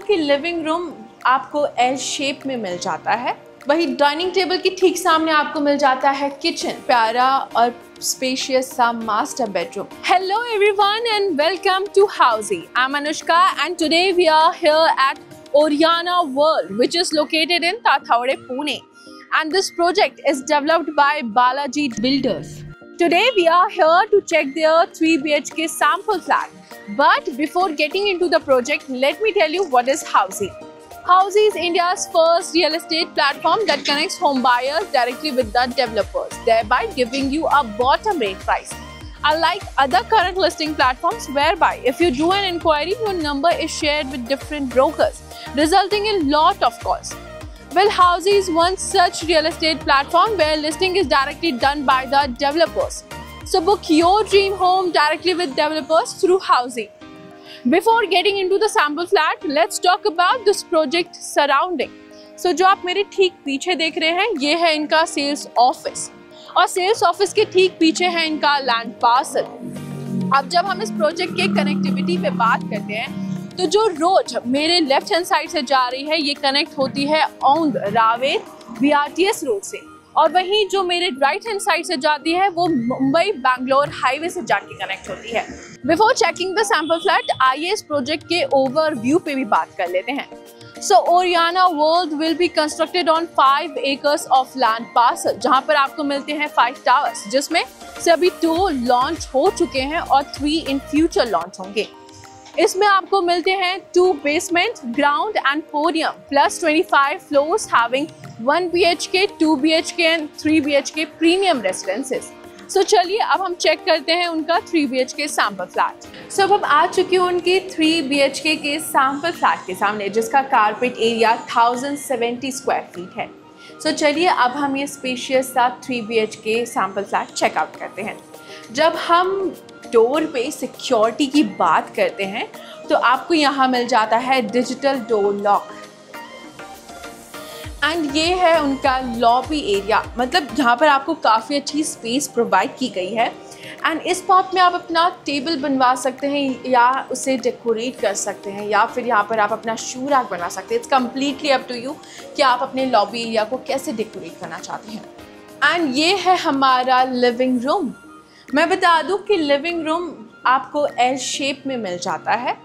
कि living room आपको L shape में मिल जाता है, वही डाइनिंग टेबल के ठीक सामने आपको मिल जाता है किचन, प्यारा और स्पेशियस सा master bedroom. Hello everyone and welcome to Housey. I'm Anushka and today we are here at Oriana World, which is located in Tathawade, Pune. And this project is developed by Balaji Builders. Today we are here to check their 3 BHK sample flat. But before getting into the project, let me tell you what is Housey. Housey is India's first real estate platform that connects home buyers directly with the developers, thereby giving you a bottom rate price. Unlike other current listing platforms whereby if you do an inquiry, your number is shared with different brokers, resulting in lot of calls. Well, Housey is one such real estate platform where listing is directly done by the developers. So book your dream home directly with developers through Housey. Before getting into the sample flat, let's talk about this project surrounding. So जो आप मेरे ठीक पीछे देख रहे हैं, ये है इनका सेल्स ऑफिस और सेल्स ऑफिस के ठीक पीछे है इनका लैंड पार्सल। अब जब हम इस प्रोजेक्ट के कनेक्टिविटी पे बात करते हैं, तो जो रोड मेरे लेफ्ट हैंड साइड से जा रही है, ये कनेक्ट होती है औंध रावेर BRTS रोड से, और वहीं जो मेरे राइट हैंड साइड से जाती है वो मुंबई बैंगलोर हाईवे से जाके कनेक्ट होती है। Before checking the sample flat, आइए इस प्रोजेक्ट के ओवरव्यू पे भी बात कर लेते हैं। So Oriana world will be constructed on 5 acres of land parcel, जहां पर आपको मिलते हैं 5 टावर्स, जिसमें से अभी 2 लॉन्च हो चुके हैं और 3 इन फ्यूचर लॉन्च होंगे। इसमें आपको मिलते हैं 2 basement, ground and podium plus 25 floors having 1 BHK, 2 BHK and 3 BHK premium residences. So चलिए अब हम चेक करते हैं उनका 3 BHK सैंपल फ्लैट। सो अब हम आ चुके हैं उनके 3 BHK के सैंपल फ्लैट के सामने, जिसका कारपेट एरिया 1070 स्क्वायर फीट है। सो चलिए अब हम ये स्पेशियस सा 3 BHK सैंपल फ्लैट चेकआउट करते हैं। जब हम डोर पे सिक्योरिटी की बात करते हैं, तो आपको यहाँ मिल जाता है डिजिटल डोर लॉक एंड ये है उनका लॉबी एरिया, मतलब जहाँ पर आपको काफ़ी अच्छी स्पेस प्रोवाइड की गई है। एंड इस स्पॉट में आप अपना टेबल बनवा सकते हैं या उसे डेकोरेट कर सकते हैं, या फिर यहाँ पर आप अपना शू रैक बना सकते हैं। It's completely up to you कि आप अपने लॉबी एरिया को कैसे डेकोरेट करना चाहते हैं। एंड ये है हमारा लिविंग रूम। मैं बता दूं कि लिविंग रूम आपको एल शेप में मिल जाता है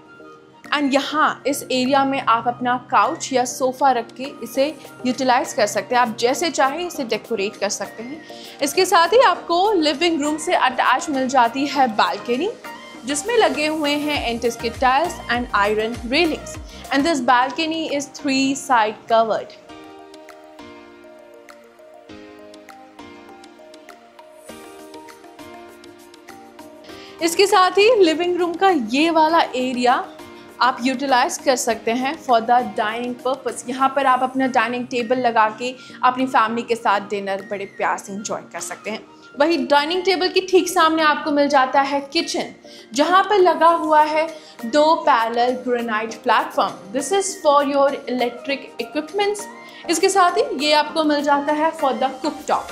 एंड यहाँ इस एरिया में आप अपना काउच या सोफ़ा रख के इसे यूटिलाइज़ कर सकते हैं। आप जैसे चाहें इसे डेकोरेट कर सकते हैं। इसके साथ ही आपको लिविंग रूम से अटैच मिल जाती है बालकनी, जिसमें लगे हुए हैं anti-skid tiles and iron railings and this balcony is 3 side covered. इसके साथ ही लिविंग रूम का ये वाला एरिया आप यूटिलाइज कर सकते हैं फॉर द डाइनिंग पर्पस। यहाँ पर आप अपना डाइनिंग टेबल लगा के अपनी फैमिली के साथ डिनर बड़े प्यार से इंजॉय कर सकते हैं। वही डाइनिंग टेबल के ठीक सामने आपको मिल जाता है किचन, जहाँ पर लगा हुआ है 2 parallel granite platform. This is for your electric equipments. इसके साथ ही ये आपको मिल जाता है for the cook top.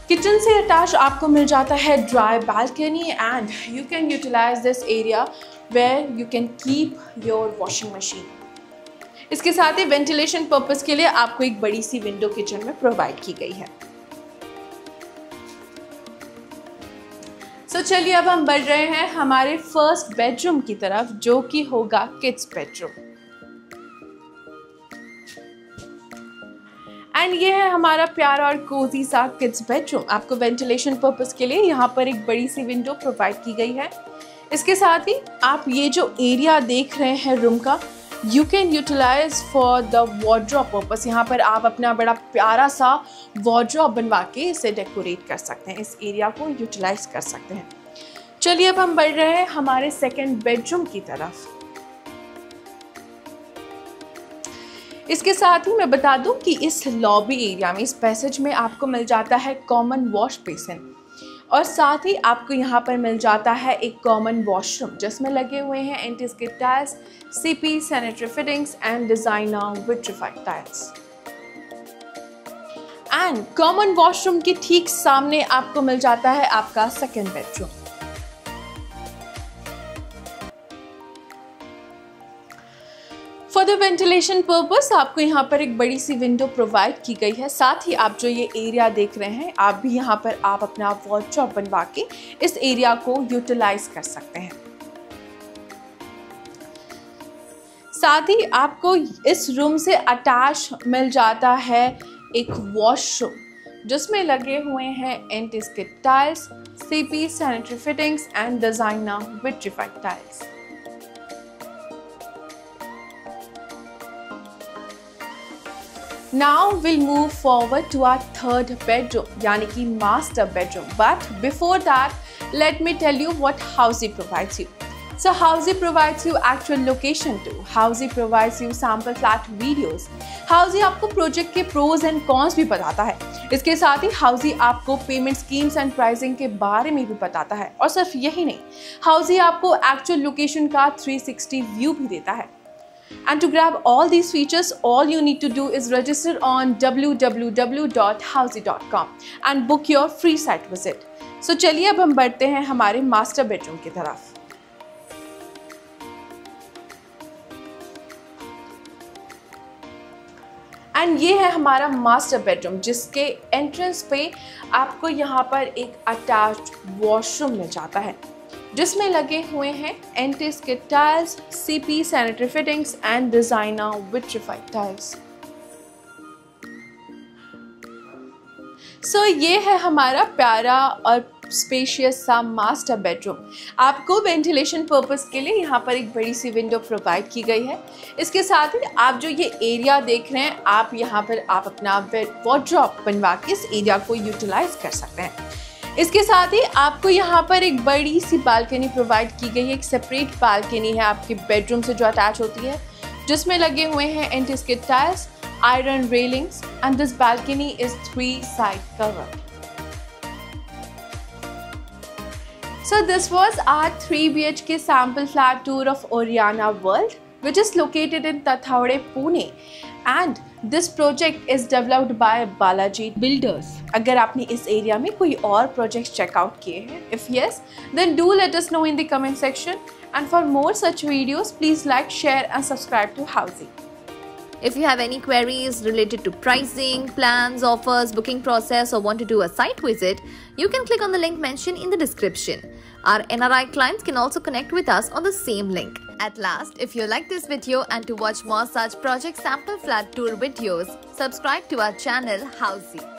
Kitchen से अटैच आपको मिल जाता है dry balcony and you can utilise this area where you can keep your washing machine. इसके साथ ही वेंटिलेशन पर्पस के लिए आपको एक बड़ी सी विंडो किचन में प्रोवाइड की गई है। सो चलिए अब हम बढ़ रहे हैं हमारे फर्स्ट बेडरूम की तरफ, जो कि होगा किड्स बेडरूम। एंड ये है हमारा प्यारा और कोजी सा किड्स बेडरूम। आपको वेंटिलेशन पर्पस के लिए यहाँ पर एक बड़ी सी विंडो प्रोवाइड की गई है। इसके साथ ही आप ये जो एरिया देख रहे हैं रूम का, you can utilise for the wardrobe purpose. यहाँ पर आप अपना बड़ा प्यारा सा वार्डरोब बनवा के इसे डेकोरेट कर सकते हैं, इस एरिया को यूटिलाइज कर सकते हैं। चलिए अब हम बढ़ रहे हैं हमारे सेकेंड बेडरूम की तरफ। इसके साथ ही मैं बता दूं कि इस लॉबी एरिया में, इस पैसेज में आपको मिल जाता है कॉमन वॉश बेसिन और साथ ही आपको यहाँ पर मिल जाता है एक कॉमन वॉशरूम, जिसमें लगे हुए हैं anti-skid tiles, CP sanitary fittings and designer vitrified tiles. And common washroom के ठीक सामने आपको मिल जाता है आपका second bedroom. For the ventilation purpose आपको यहाँ पर एक बड़ी सी विंडो प्रोवाइड की गई है। साथ ही आप जो ये एरिया देख रहे हैं, आप भी यहाँ पर आप अपना वॉर्डरोब बनवा के इस एरिया को यूटिलाइज कर सकते हैं। साथ ही आपको इस रूम से अटैच मिल जाता है एक वॉशरूम, जिसमें लगे हुए हैं anti skid tiles, CP sanitary fittings and designer vitrified tiles. Now we'll move forward to our third bedroom, यानी कि master bedroom. But before that, let me tell you what Housey provides you. So Housey provides you actual location too. Housey provides you sample flat videos. Housey आपको project के pros and cons भी बताता है। इसके साथ ही Housey आपको payment schemes and pricing के बारे में भी बताता है। और सिर्फ यही नहीं, Housey आपको एक्चुअल लोकेशन का 360 व्यू भी देता है। And to grab all these features, all you need to do is register on www.housey.com and book your free site visit. So चलिए अब हम बढ़ते हैं हमारे मास्टर बेडरूम की तरफ। एंड ये है हमारा मास्टर बेडरूम, जिसके एंट्रेंस पे आपको यहाँ पर एक अटैच्ड वॉशरूम मिल जाता है, जिसमें लगे हुए हैं anti skid tiles, CP sanitary fittings and designer vitrified tiles. So ये है हमारा प्यारा और स्पेशियस सा मास्टर बेडरूम। आपको वेंटिलेशन पर्पस के लिए यहाँ पर एक बड़ी सी विंडो प्रोवाइड की गई है। इसके साथ ही आप जो ये एरिया देख रहे हैं, आप यहाँ पर आप अपना वॉर्डरोब बनवा के इस एरिया को यूटिलाइज कर सकते हैं। इसके साथ ही आपको यहाँ पर एक बड़ी सी बालकनी प्रोवाइड की गई है। एक सेपरेट बालकनी है आपके बेडरूम से जो अटैच होती है, जिसमें लगे हुए हैं anti skid tiles, iron railings and this balcony is 3 side covered. So this was our 3 BHK sample flat tour of Oriana World, which is located in Tathawade, Pune, and this project is developed by Balaji Builders. अगर आपने इस area में कोई और projects checkout किए हैं, if yes, then do let us know in the comment section. And for more such videos, please like, share, and subscribe to Housey. If you have any queries related to pricing, plans, offers, booking process, or want to do a site visit, you can click on the link mentioned in the description. Our NRI clients can also connect with us on the same link. At last, if you like this video and to watch more such project sample flat tour videos, subscribe to our channel Housey.